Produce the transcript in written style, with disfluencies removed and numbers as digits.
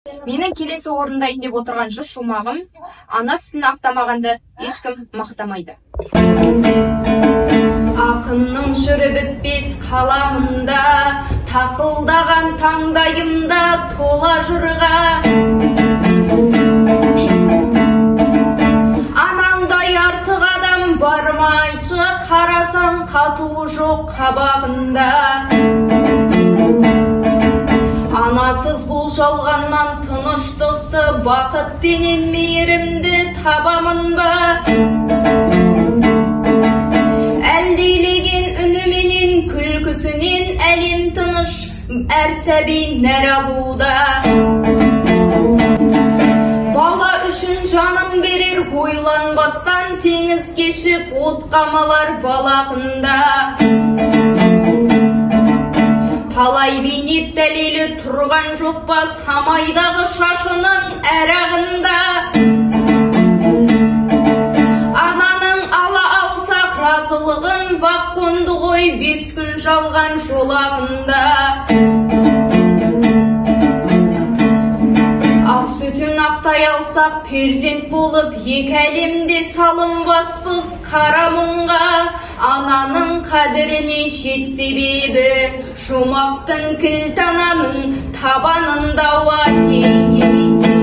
Менің келесі орындайын деп отырған жыр шумағым: ана сүтін ақтамағанды ешкім мақтамайды. Ақынның жыры бітпес қаламында, тақылдаған таңдайымда тола жырға. Анаңдай артық адам бар ма айтшы, қарасаң қатуы жоқ қабағында. Анасыз бұл жалғаннан тыныштықты, бақыт пенен мейірімді табамын ба? Әлдейлеген үніменен, күлкісінен әлем тыныш, әр сәби нәр алуда. Бала үшін жанын берер ойланбастан, теңіз кешіп от қамалар балағында. Талай бейнет дәлелі тұрған жоқ па самайдағы шашының әрағында. Ананың ала алсақ разылығын, бақ қонды ғой 5 күн жалған жолағында. Ақ сүтін ақтай алсақ перзент болып, екі әлемде салынбаспыз қара мұңға. Ананың қадіріне жет себебі, жұмақтың кілт ананың табанында уа.